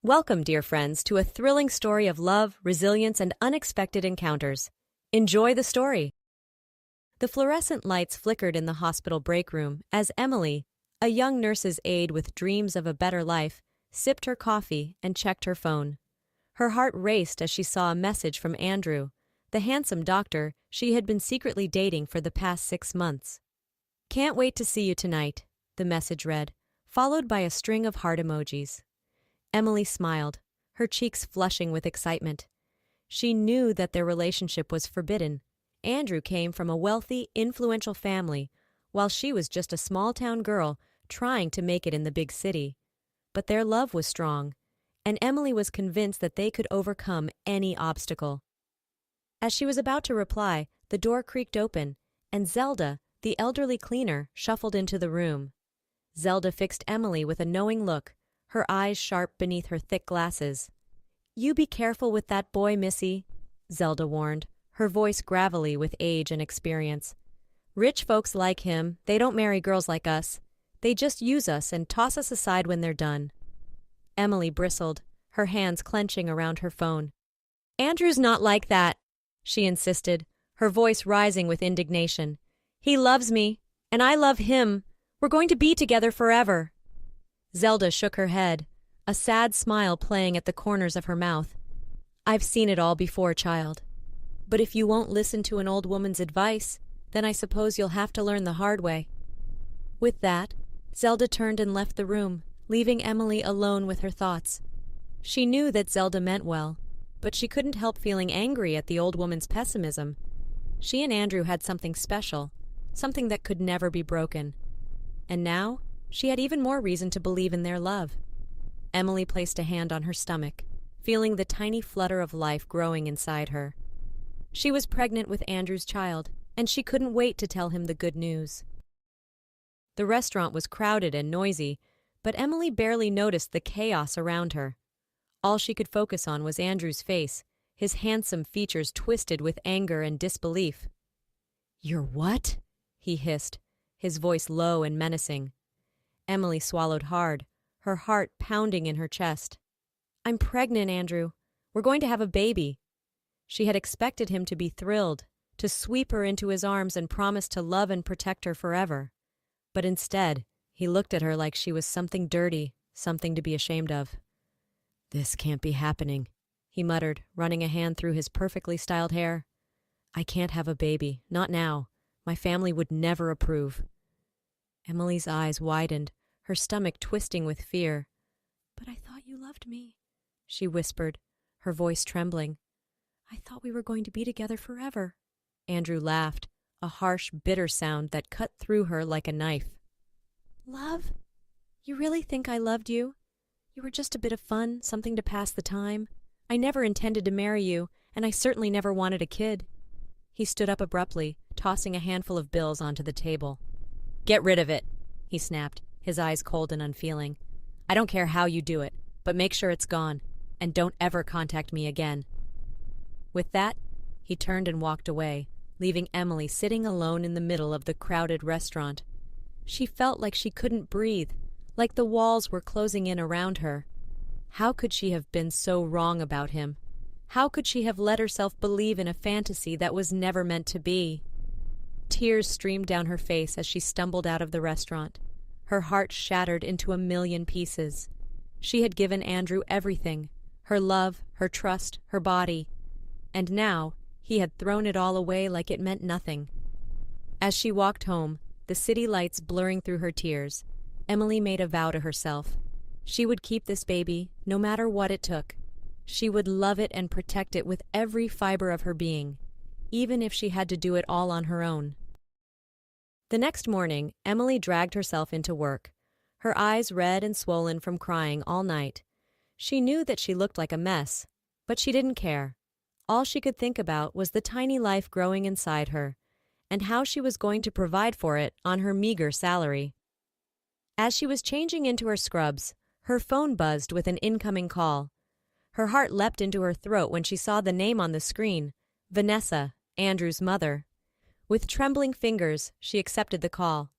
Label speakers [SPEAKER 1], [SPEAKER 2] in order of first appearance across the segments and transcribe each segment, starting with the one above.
[SPEAKER 1] Welcome, dear friends, to a thrilling story of love, resilience, and unexpected encounters. Enjoy the story. The fluorescent lights flickered in the hospital break room as Emily, a young nurse's aide with dreams of a better life, sipped her coffee and checked her phone. Her heart raced as she saw a message from Andrew, the handsome doctor she had been secretly dating for the past 6 months. "Can't wait to see you tonight," the message read, followed by a string of heart emojis. Emily smiled, her cheeks flushing with excitement. She knew that their relationship was forbidden. Andrew came from a wealthy, influential family, while she was just a small-town girl trying to make it in the big city. But their love was strong, and Emily was convinced that they could overcome any obstacle. As she was about to reply, the door creaked open, and Zelda, the elderly cleaner, shuffled into the room. Zelda fixed Emily with a knowing look, her eyes sharp beneath her thick glasses. "You be careful with that boy, Missy," Zelda warned, her voice gravelly with age and experience. "Rich folks like him, they don't marry girls like us. They just use us and toss us aside when they're done." Emily bristled, her hands clenching around her phone. "Andrew's not like that," she insisted, her voice rising with indignation. "He loves me, and I love him. We're going to be together forever." Zelda shook her head, a sad smile playing at the corners of her mouth. "I've seen it all before, child. But if you won't listen to an old woman's advice, then I suppose you'll have to learn the hard way." With that, Zelda turned and left the room, leaving Emily alone with her thoughts. She knew that Zelda meant well, but she couldn't help feeling angry at the old woman's pessimism. She and Andrew had something special, something that could never be broken. And now, she had even more reason to believe in their love. Emily placed a hand on her stomach, feeling the tiny flutter of life growing inside her. She was pregnant with Andrew's child, and she couldn't wait to tell him the good news. The restaurant was crowded and noisy, but Emily barely noticed the chaos around her. All she could focus on was Andrew's face, his handsome features twisted with anger and disbelief. "You're what?" he hissed, his voice low and menacing. Emily swallowed hard, her heart pounding in her chest. "I'm pregnant, Andrew. We're going to have a baby." She had expected him to be thrilled, to sweep her into his arms and promise to love and protect her forever. But instead, he looked at her like she was something dirty, something to be ashamed of. "This can't be happening," he muttered, running a hand through his perfectly styled hair. "I can't have a baby, not now. My family would never approve." Emily's eyes widened, her stomach twisting with fear. "But I thought you loved me," she whispered, her voice trembling. "I thought we were going to be together forever." Andrew laughed, a harsh, bitter sound that cut through her like a knife. "Love? You really think I loved you? You were just a bit of fun, something to pass the time. I never intended to marry you, and I certainly never wanted a kid." He stood up abruptly, tossing a handful of bills onto the table. "Get rid of it," he snapped, his eyes cold and unfeeling. "I don't care how you do it, but make sure it's gone, and don't ever contact me again." With that, he turned and walked away, leaving Emily sitting alone in the middle of the crowded restaurant. She felt like she couldn't breathe, like the walls were closing in around her. How could she have been so wrong about him? How could she have let herself believe in a fantasy that was never meant to be? Tears streamed down her face as she stumbled out of the restaurant, her heart shattered into a million pieces. She had given Andrew everything, her love, her trust, her body. And now, he had thrown it all away like it meant nothing. As she walked home, the city lights blurring through her tears, Emily made a vow to herself. She would keep this baby, no matter what it took. She would love it and protect it with every fiber of her being, even if she had to do it all on her own. The next morning, Emily dragged herself into work, her eyes red and swollen from crying all night. She knew that she looked like a mess, but she didn't care. All she could think about was the tiny life growing inside her, and how she was going to provide for it on her meager salary. As she was changing into her scrubs, her phone buzzed with an incoming call. Her heart leapt into her throat when she saw the name on the screen, Vanessa, Andrew's mother. With trembling fingers, she accepted the call.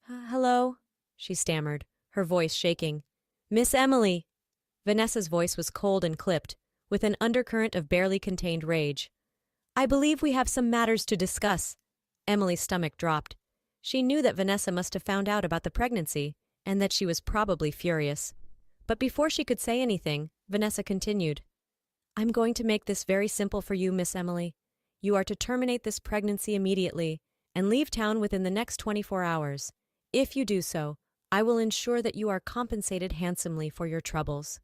[SPEAKER 1] "Hello," she stammered, her voice shaking. "Miss Emily." Vanessa's voice was cold and clipped, with an undercurrent of barely contained rage. "I believe we have some matters to discuss." Emily's stomach dropped. She knew that Vanessa must have found out about the pregnancy, and that she was probably furious. But before she could say anything, Vanessa continued. "I'm going to make this very simple for you, Miss Emily. You are to terminate this pregnancy immediately and leave town within the next 24 hours. If you do so, I will ensure that you are compensated handsomely for your troubles."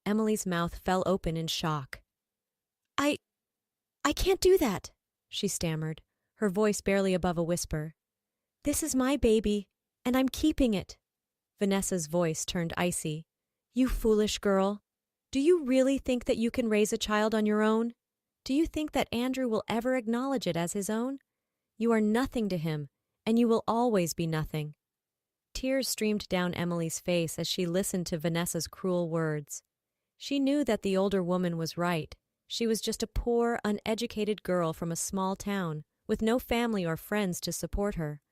[SPEAKER 1] Emily's mouth fell open in shock. I can't do that," she stammered, her voice barely above a whisper. "This is my baby, and I'm keeping it." Vanessa's voice turned icy. "You foolish girl. Do you really think that you can raise a child on your own? Do you think that Andrew will ever acknowledge it as his own? You are nothing to him, and you will always be nothing." Tears streamed down Emily's face as she listened to Vanessa's cruel words. She knew that the older woman was right. She was just a poor, uneducated girl from a small town, with no family or friends to support her.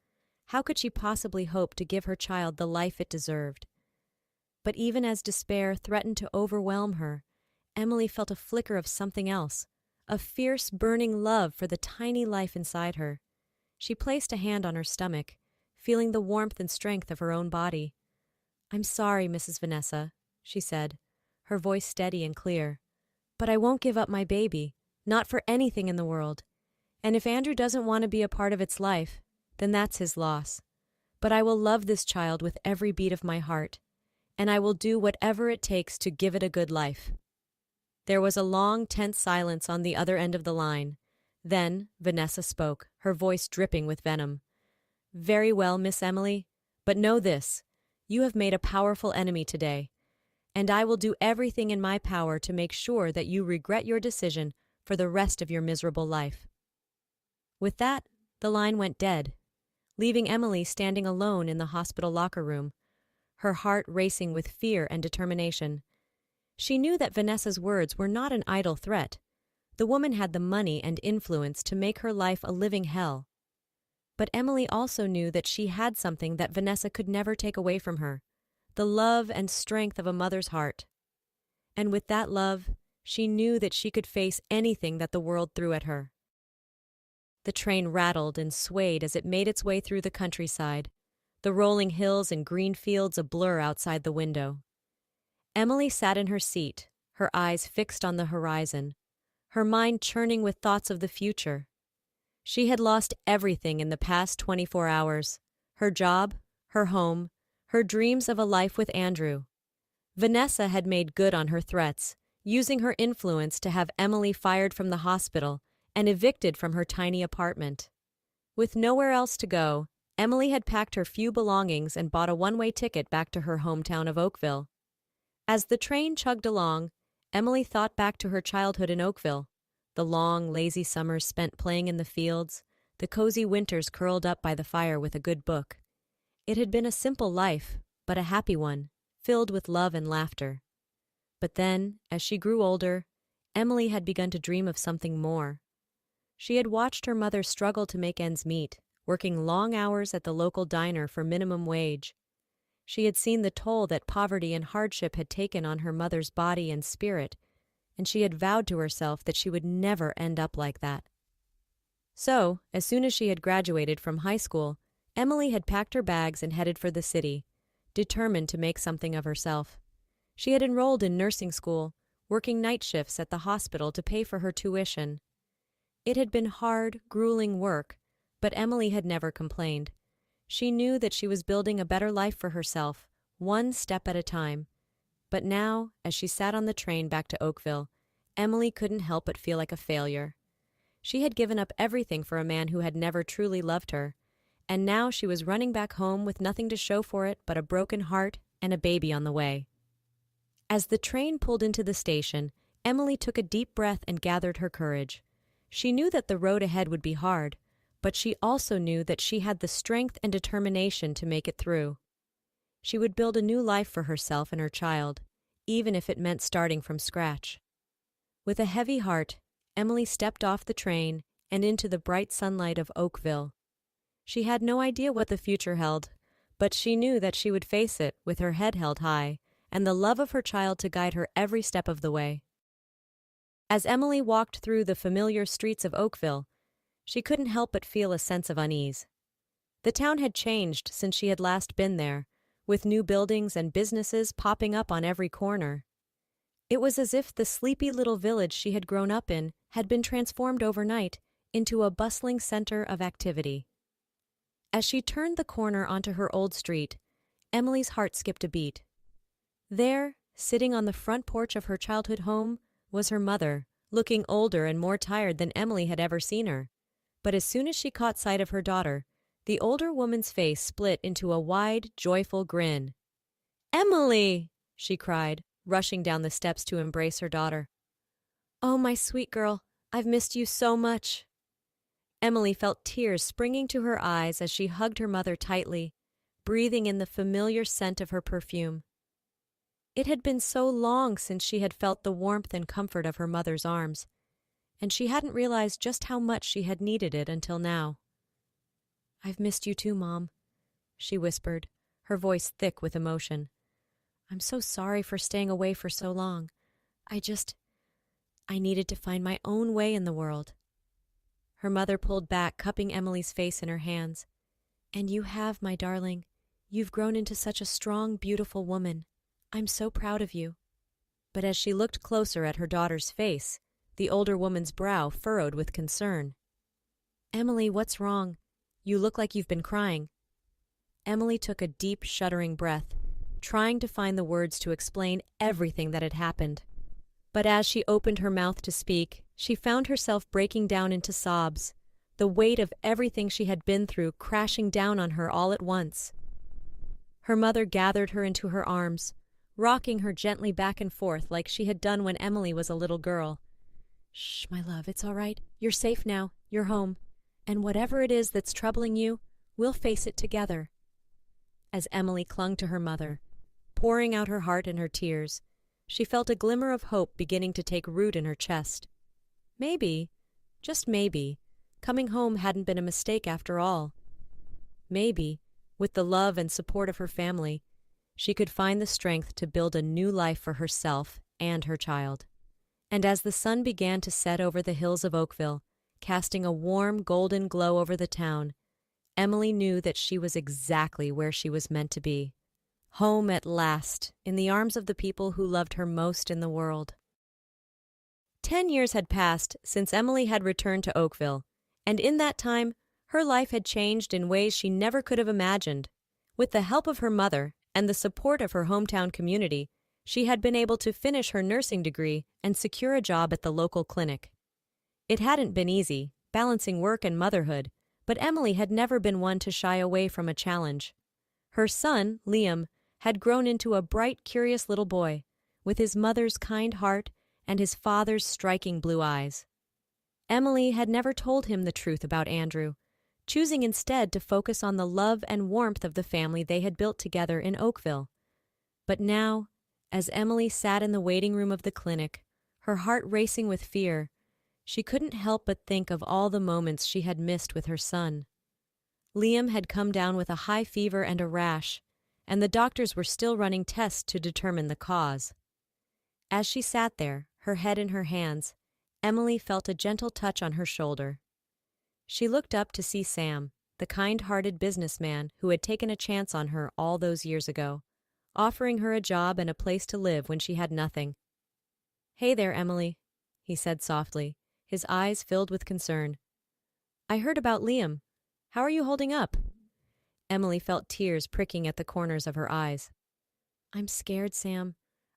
[SPEAKER 1] How could she possibly hope to give her child the life it deserved? But even as despair threatened to overwhelm her, Emily felt a flicker of something else, a fierce, burning love for the tiny life inside her. She placed a hand on her stomach, feeling the warmth and strength of her own body. "I'm sorry, Mrs. Vanessa," she said, her voice steady and clear. "But I won't give up my baby, not for anything in the world. And if Andrew doesn't want to be a part of its life, then that's his loss. But I will love this child with every beat of my heart, and I will do whatever it takes to give it a good life." There was a long, tense silence on the other end of the line. Then Vanessa spoke, her voice dripping with venom. "Very well, Miss Emily, but know this. You have made a powerful enemy today, and I will do everything in my power to make sure that you regret your decision for the rest of your miserable life." With that, the line went dead, leaving Emily standing alone in the hospital locker room, her heart racing with fear and determination. She knew that Vanessa's words were not an idle threat. The woman had the money and influence to make her life a living hell. But Emily also knew that she had something that Vanessa could never take away from her, the love and strength of a mother's heart. And with that love, she knew that she could face anything that the world threw at her. The train rattled and swayed as it made its way through the countryside, the rolling hills and green fields a blur outside the window. Emily sat in her seat, her eyes fixed on the horizon, her mind churning with thoughts of the future. She had lost everything in the past 24 hours, her job, her home, her dreams of a life with Andrew. Vanessa had made good on her threats, using her influence to have Emily fired from the hospital and evicted from her tiny apartment. With nowhere else to go, Emily had packed her few belongings and bought a one-way ticket back to her hometown of Oakville. As the train chugged along, Emily thought back to her childhood in Oakville, the long, lazy summers spent playing in the fields, the cozy winters curled up by the fire with a good book. It had been a simple life, but a happy one, filled with love and laughter. But then, as she grew older, Emily had begun to dream of something more. She had watched her mother struggle to make ends meet, working long hours at the local diner for minimum wage. She had seen the toll that poverty and hardship had taken on her mother's body and spirit, and she had vowed to herself that she would never end up like that. So, as soon as she had graduated from high school, Emily had packed her bags and headed for the city, determined to make something of herself. She had enrolled in nursing school, working night shifts at the hospital to pay for her tuition. It had been hard, grueling work, but Emily had never complained. She knew that she was building a better life for herself, one step at a time. But now, as she sat on the train back to Oakville, Emily couldn't help but feel like a failure. She had given up everything for a man who had never truly loved her, and now she was running back home with nothing to show for it but a broken heart and a baby on the way. As the train pulled into the station, Emily took a deep breath and gathered her courage. She knew that the road ahead would be hard, but she also knew that she had the strength and determination to make it through. She would build a new life for herself and her child, even if it meant starting from scratch. With a heavy heart, Emily stepped off the train and into the bright sunlight of Oakville. She had no idea what the future held, but she knew that she would face it with her head held high and the love of her child to guide her every step of the way. As Emily walked through the familiar streets of Oakville, she couldn't help but feel a sense of unease. The town had changed since she had last been there, with new buildings and businesses popping up on every corner. It was as if the sleepy little village she had grown up in had been transformed overnight into a bustling center of activity. As she turned the corner onto her old street, Emily's heart skipped a beat. There, sitting on the front porch of her childhood home, was her mother, looking older and more tired than Emily had ever seen her. But as soon as she caught sight of her daughter, the older woman's face split into a wide, joyful grin. "Emily!" she cried, rushing down the steps to embrace her daughter. "Oh, my sweet girl, I've missed you so much." Emily felt tears springing to her eyes as she hugged her mother tightly, breathing in the familiar scent of her perfume. It had been so long since she had felt the warmth and comfort of her mother's arms, and she hadn't realized just how much she had needed it until now. "I've missed you too, Mom," she whispered, her voice thick with emotion. "I'm so sorry for staying away for so long. I needed to find my own way in the world." Her mother pulled back, cupping Emily's face in her hands. "And you have, my darling. You've grown into such a strong, beautiful woman. I'm so proud of you." But as she looked closer at her daughter's face, the older woman's brow furrowed with concern. "Emily, what's wrong? You look like you've been crying." Emily took a deep, shuddering breath, trying to find the words to explain everything that had happened. But as she opened her mouth to speak, she found herself breaking down into sobs, the weight of everything she had been through crashing down on her all at once. Her mother gathered her into her arms, rocking her gently back and forth like she had done when Emily was a little girl. "Shh, my love, it's all right. You're safe now. You're home. And whatever it is that's troubling you, we'll face it together." As Emily clung to her mother, pouring out her heart in her tears, she felt a glimmer of hope beginning to take root in her chest. Maybe, just maybe, coming home hadn't been a mistake after all. Maybe, with the love and support of her family, she could find the strength to build a new life for herself and her child. And as the sun began to set over the hills of Oakville, casting a warm golden glow over the town, Emily knew that she was exactly where she was meant to be. Home at last, in the arms of the people who loved her most in the world. 10 years had passed since Emily had returned to Oakville, and in that time, her life had changed in ways she never could have imagined. With the help of her mother and the support of her hometown community, she had been able to finish her nursing degree and secure a job at the local clinic. It hadn't been easy, balancing work and motherhood, but Emily had never been one to shy away from a challenge. Her son, Liam, had grown into a bright, curious little boy, with his mother's kind heart and his father's striking blue eyes. Emily had never told him the truth about Andrew, choosing instead to focus on the love and warmth of the family they had built together in Oakville. But now, as Emily sat in the waiting room of the clinic, her heart racing with fear, she couldn't help but think of all the moments she had missed with her son. Liam had come down with a high fever and a rash, and the doctors were still running tests to determine the cause. As she sat there, her head in her hands, Emily felt a gentle touch on her shoulder. She looked up to see Sam, the kind-hearted businessman who had taken a chance on her all those years ago, offering her a job and a place to live when she had nothing. "Hey there, Emily," he said softly, his eyes filled with concern. "I heard about Liam. How are you holding up?" Emily felt tears pricking at the corners of her eyes. "I'm scared, Sam.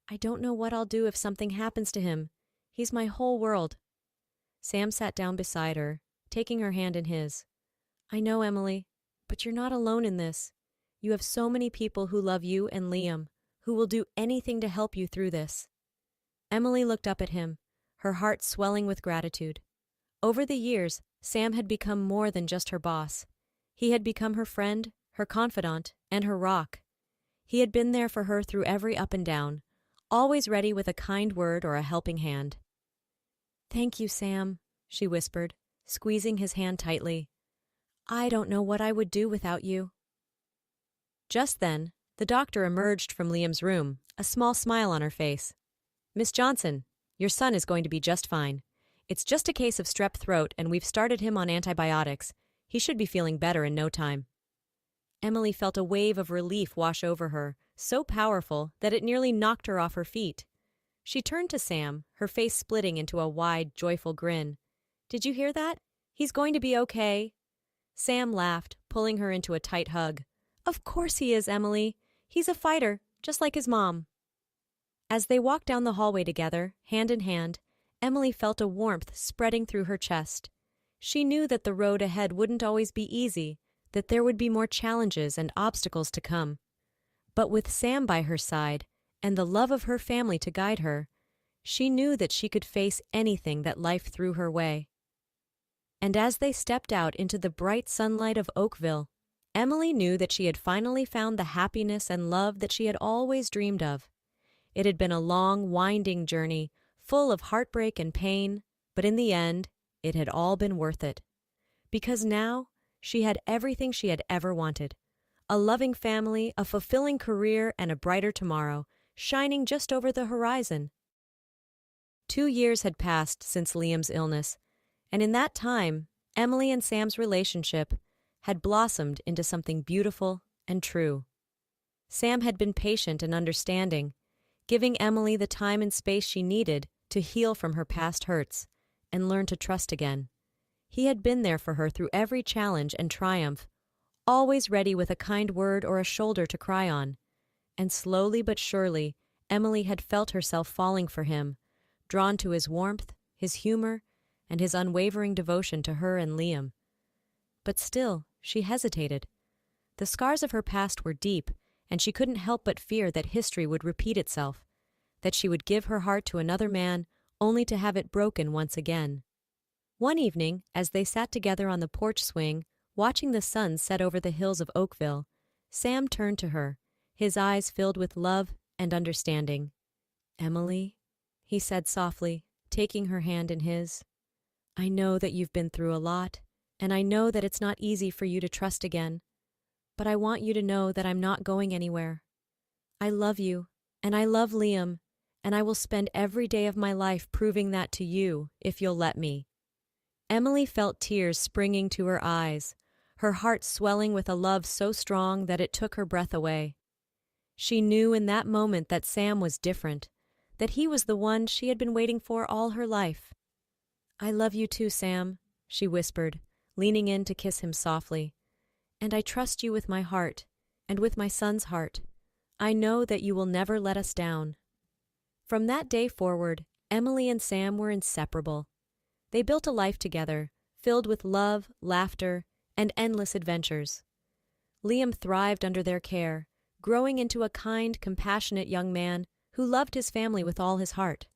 [SPEAKER 1] I don't know what I'll do if something happens to him. He's my whole world." Sam sat down beside her, taking her hand in his. "I know, Emily, but you're not alone in this. You have so many people who love you and Liam, who will do anything to help you through this." Emily looked up at him, her heart swelling with gratitude. Over the years, Sam had become more than just her boss. He had become her friend, her confidant, and her rock. He had been there for her through every up and down, always ready with a kind word or a helping hand. "Thank you, Sam," she whispered, squeezing his hand tightly. "I don't know what I would do without you." Just then, The doctor emerged from Liam's room, a small smile on her face. "Miss Johnson, your son is going to be just fine. It's just a case of strep throat and we've started him on antibiotics. He should be feeling better in no time." Emily felt a wave of relief wash over her, so powerful that it nearly knocked her off her feet. She turned to Sam, her face splitting into a wide, joyful grin. "Did you hear that? He's going to be okay." Sam laughed, pulling her into a tight hug. "Of course he is, Emily. He's a fighter, just like his mom." As they walked down the hallway together, hand in hand, Emily felt a warmth spreading through her chest. She knew that the road ahead wouldn't always be easy, that there would be more challenges and obstacles to come. But with Sam by her side, and the love of her family to guide her, she knew that she could face anything that life threw her way. And as they stepped out into the bright sunlight of Oakville, Emily knew that she had finally found the happiness and love that she had always dreamed of. It had been a long, winding journey, full of heartbreak and pain, but in the end, it had all been worth it. Because now, she had everything she had ever wanted. A loving family, a fulfilling career, and a brighter tomorrow, shining just over the horizon. 2 years had passed since Liam's illness, and in that time, Emily and Sam's relationship had blossomed into something beautiful and true. Sam had been patient and understanding, giving Emily the time and space she needed to heal from her past hurts and learn to trust again. He had been there for her through every challenge and triumph, always ready with a kind word or a shoulder to cry on. And slowly but surely, Emily had felt herself falling for him, drawn to his warmth, his humor, and his unwavering devotion to her and Liam. But still, she hesitated. The scars of her past were deep, and she couldn't help but fear that history would repeat itself, that she would give her heart to another man only to have it broken once again. One evening, as they sat together on the porch swing, watching the sun set over the hills of Oakville, Sam turned to her, his eyes filled with love and understanding. "Emily," he said softly, taking her hand in his, "I know that you've been through a lot, and I know that it's not easy for you to trust again, but I want you to know that I'm not going anywhere. I love you, and I love Liam, and I will spend every day of my life proving that to you, if you'll let me." Emily felt tears springing to her eyes, her heart swelling with a love so strong that it took her breath away. She knew in that moment that Sam was different, that he was the one she had been waiting for all her life. "I love you too, Sam," she whispered, leaning in to kiss him softly. "And I trust you with my heart, and with my son's heart. I know that you will never let us down." From that day forward, Emily and Sam were inseparable. They built a life together, filled with love, laughter, and endless adventures. Liam thrived under their care, growing into a kind, compassionate young man who loved his family with all his heart.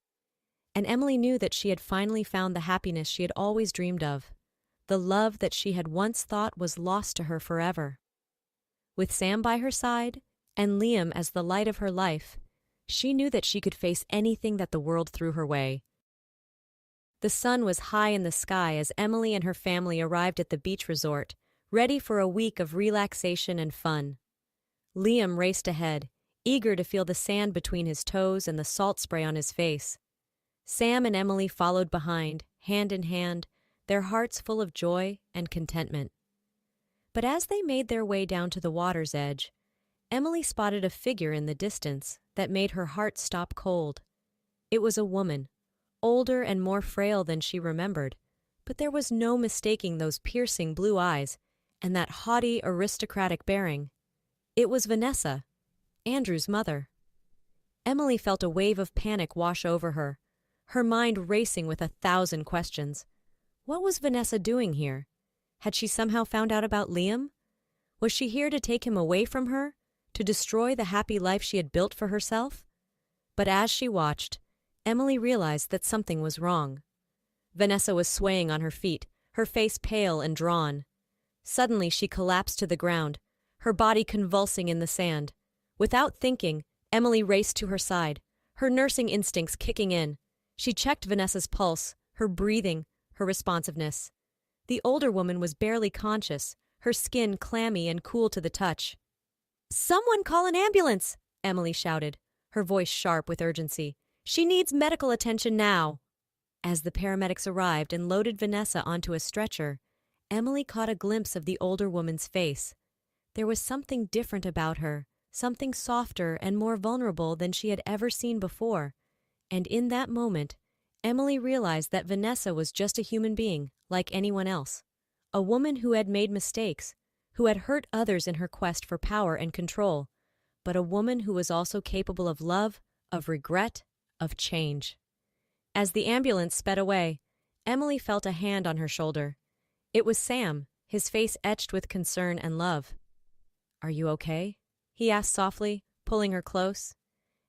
[SPEAKER 1] And Emily knew that she had finally found the happiness she had always dreamed of, the love that she had once thought was lost to her forever. With Sam by her side, and Liam as the light of her life, she knew that she could face anything that the world threw her way. The sun was high in the sky as Emily and her family arrived at the beach resort, ready for a week of relaxation and fun. Liam raced ahead, eager to feel the sand between his toes and the salt spray on his face. Sam and Emily followed behind, hand in hand, their hearts full of joy and contentment. But as they made their way down to the water's edge, Emily spotted a figure in the distance that made her heart stop cold. It was a woman, older and more frail than she remembered, but there was no mistaking those piercing blue eyes and that haughty, aristocratic bearing. It was Vanessa, Andrew's mother. Emily felt a wave of panic wash over her, her mind racing with 1,000 questions. What was Vanessa doing here? Had she somehow found out about Liam? Was she here to take him away from her, to destroy the happy life she had built for herself? But as she watched, Emily realized that something was wrong. Vanessa was swaying on her feet, her face pale and drawn. Suddenly she collapsed to the ground, her body convulsing in the sand. Without thinking, Emily raced to her side, her nursing instincts kicking in. She checked Vanessa's pulse, her breathing, her responsiveness. The older woman was barely conscious, her skin clammy and cool to the touch. Someone call an ambulance! Emily shouted, her voice sharp with urgency. She needs medical attention now. As the paramedics arrived and loaded Vanessa onto a stretcher, Emily caught a glimpse of the older woman's face. There was something different about her, something softer and more vulnerable than she had ever seen before. And in that moment, Emily realized that Vanessa was just a human being, like anyone else. A woman who had made mistakes, who had hurt others in her quest for power and control, but a woman who was also capable of love, of regret, of change. As the ambulance sped away, Emily felt a hand on her shoulder. It was Sam, his face etched with concern and love. "Are you okay?" he asked softly, pulling her close.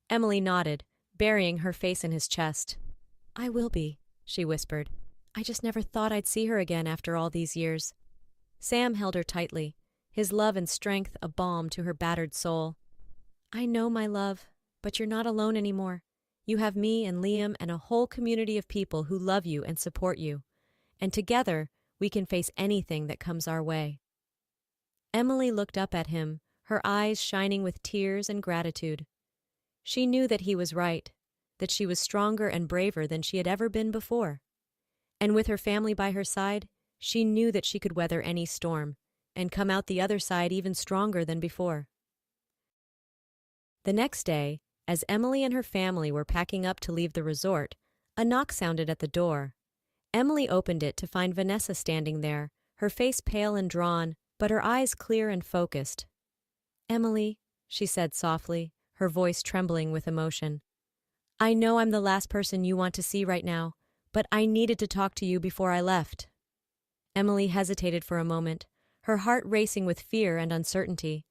[SPEAKER 1] Emily nodded, burying her face in his chest. "I will be," she whispered. "I just never thought I'd see her again after all these years." Sam held her tightly, his love and strength a balm to her battered soul. "I know, my love, but you're not alone anymore. You have me and Liam and a whole community of people who love you and support you. And together, we can face anything that comes our way." Emily looked up at him, her eyes shining with tears and gratitude. She knew that he was right, that she was stronger and braver than she had ever been before. And with her family by her side, she knew that she could weather any storm and come out the other side even stronger than before. The next day, as Emily and her family were packing up to leave the resort, a knock sounded at the door. Emily opened it to find Vanessa standing there, her face pale and drawn, but her eyes clear and focused. "Emily," she said softly, her voice trembling with emotion. "I know I'm the last person you want to see right now, but I needed to talk to you before I left." Emily hesitated for a moment, her heart racing with fear and uncertainty.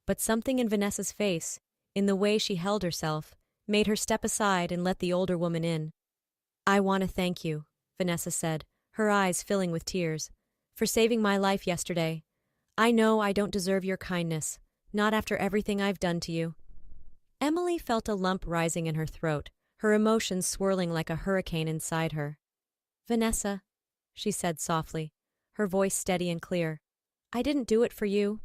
[SPEAKER 1] But something in Vanessa's face, in the way she held herself, made her step aside and let the older woman in. "I want to thank you," Vanessa said, her eyes filling with tears, "for saving my life yesterday. I know I don't deserve your kindness, not after everything I've done to you." Emily felt a lump rising in her throat, her emotions swirling like a hurricane inside her. "Vanessa," she said softly, her voice steady and clear, "I didn't do it for you.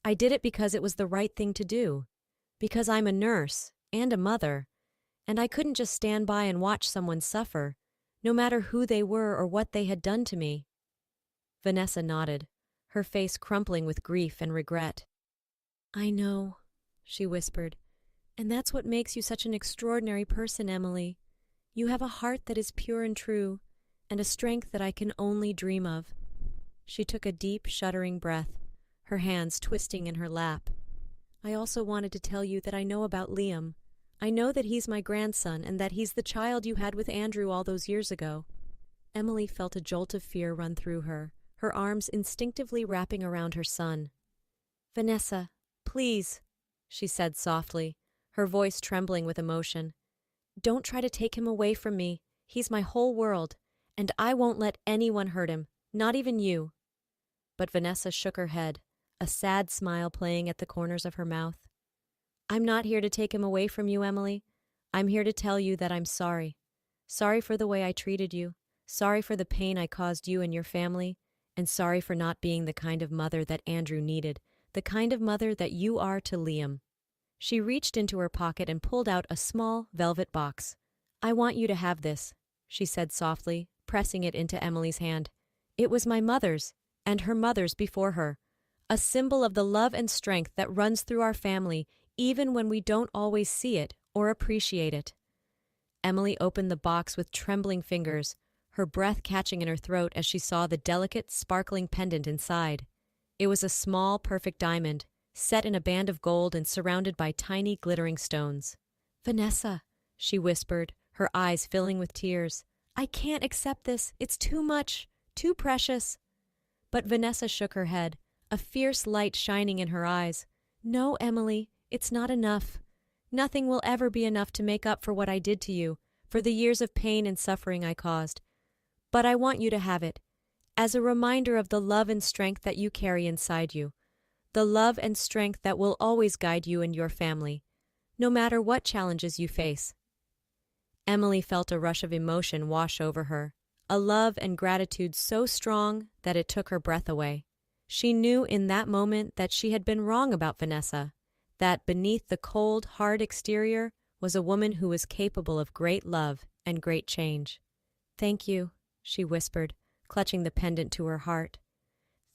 [SPEAKER 1] I did it because it was the right thing to do. Because I'm a nurse and a mother, and I couldn't just stand by and watch someone suffer, no matter who they were or what they had done to me." Vanessa nodded, her face crumpling with grief and regret. "I know," she whispered, "and that's what makes you such an extraordinary person, Emily. You have a heart that is pure and true, and a strength that I can only dream of." She took a deep, shuddering breath, her hands twisting in her lap. "I also wanted to tell you that I know about Liam. I know that he's my grandson and that he's the child you had with Andrew all those years ago." Emily felt a jolt of fear run through her, her arms instinctively wrapping around her son. "Vanessa, please," she said softly, her voice trembling with emotion. "Don't try to take him away from me. He's my whole world, and I won't let anyone hurt him, not even you." But Vanessa shook her head, a sad smile playing at the corners of her mouth. "I'm not here to take him away from you, Emily. I'm here to tell you that I'm sorry. Sorry for the way I treated you, sorry for the pain I caused you and your family, and sorry for not being the kind of mother that Andrew needed, the kind of mother that you are to Liam." She reached into her pocket and pulled out a small velvet box. "I want you to have this," she said softly, pressing it into Emily's hand. "It was my mother's, and her mother's before her. A symbol of the love and strength that runs through our family, even when we don't always see it or appreciate it." Emily opened the box with trembling fingers, her breath catching in her throat as she saw the delicate, sparkling pendant inside. It was a small, perfect diamond, set in a band of gold and surrounded by tiny, glittering stones. "Vanessa," she whispered, her eyes filling with tears, "I can't accept this. It's too much, too precious." But Vanessa shook her head, a fierce light shining in her eyes. "No, Emily, it's not enough. Nothing will ever be enough to make up for what I did to you, for the years of pain and suffering I caused. But I want you to have it, as a reminder of the love and strength that you carry inside you, the love and strength that will always guide you and your family, no matter what challenges you face." Emily felt a rush of emotion wash over her, a love and gratitude so strong that it took her breath away. She knew in that moment that she had been wrong about Vanessa, that beneath the cold, hard exterior was a woman who was capable of great love and great change. "Thank you," she whispered, clutching the pendant to her heart.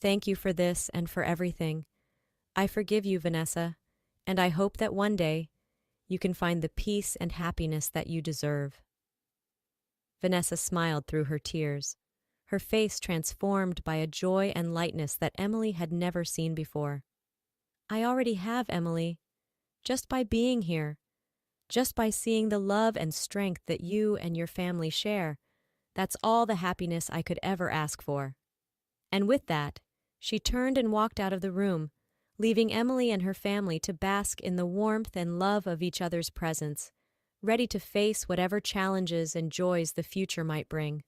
[SPEAKER 1] "Thank you for this and for everything. I forgive you, Vanessa, and I hope that one day you can find the peace and happiness that you deserve." Vanessa smiled through her tears, her face transformed by a joy and lightness that Emily had never seen before. "I already have, Emily. Just by being here, just by seeing the love and strength that you and your family share, that's all the happiness I could ever ask for." And with that, she turned and walked out of the room, leaving Emily and her family to bask in the warmth and love of each other's presence, ready to face whatever challenges and joys the future might bring.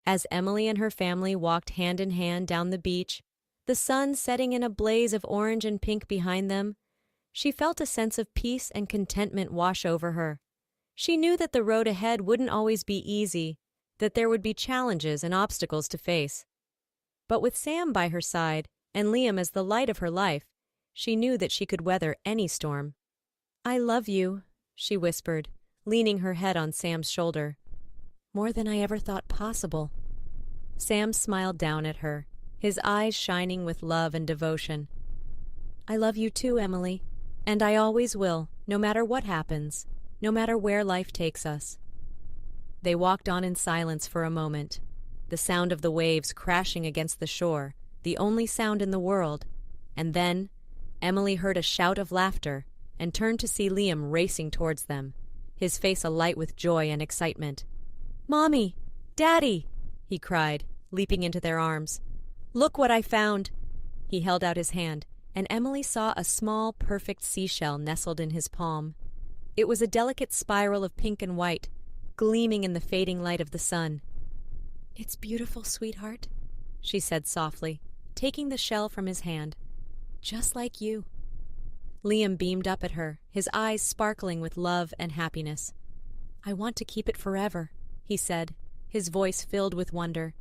[SPEAKER 1] As Emily and her family walked hand in hand down the beach, the sun setting in a blaze of orange and pink behind them, she felt a sense of peace and contentment wash over her. She knew that the road ahead wouldn't always be easy, that there would be challenges and obstacles to face. But with Sam by her side and Liam as the light of her life, she knew that she could weather any storm. "I love you," she whispered, leaning her head on Sam's shoulder. "More than I ever thought possible." Sam smiled down at her, his eyes shining with love and devotion. "I love you too, Emily, and I always will, no matter what happens, no matter where life takes us." They walked on in silence for a moment, the sound of the waves crashing against the shore, the only sound in the world, and then Emily heard a shout of laughter and turned to see Liam racing towards them, his face alight with joy and excitement. "Mommy! Daddy!" he cried, leaping into their arms. "Look what I found!" He held out his hand, and Emily saw a small, perfect seashell nestled in his palm. It was a delicate spiral of pink and white, gleaming in the fading light of the sun. "It's beautiful, sweetheart," she said softly, taking the shell from his hand. "Just like you." Liam beamed up at her, his eyes sparkling with love and happiness. "I want to keep it forever," he said, his voice filled with wonder,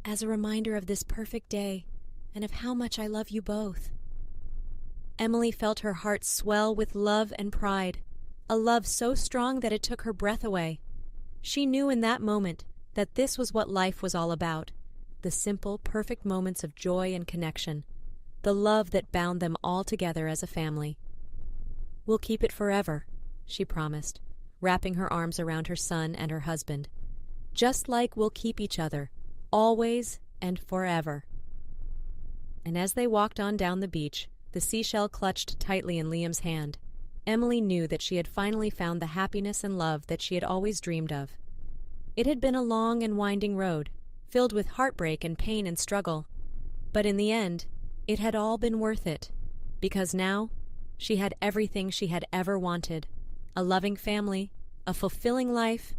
[SPEAKER 1] "as a reminder of this perfect day and of how much I love you both." Emily felt her heart swell with love and pride, a love so strong that it took her breath away. She knew in that moment that this was what life was all about, the simple, perfect moments of joy and connection, the love that bound them all together as a family. "We'll keep it forever," she promised, wrapping her arms around her son and her husband. "Just like we'll keep each other, always and forever." And as they walked on down the beach, the seashell clutched tightly in Liam's hand, Emily knew that she had finally found the happiness and love that she had always dreamed of. It had been a long and winding road, filled with heartbreak and pain and struggle, but in the end, it had all been worth it, because now she had everything she had ever wanted: a loving family, a fulfilling life,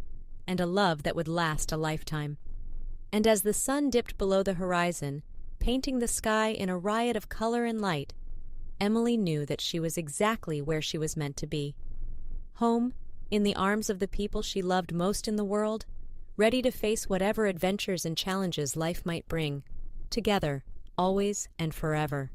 [SPEAKER 1] and a love that would last a lifetime. And as the sun dipped below the horizon, painting the sky in a riot of color and light, Emily knew that she was exactly where she was meant to be. Home, in the arms of the people she loved most in the world, ready to face whatever adventures and challenges life might bring, together, always and forever.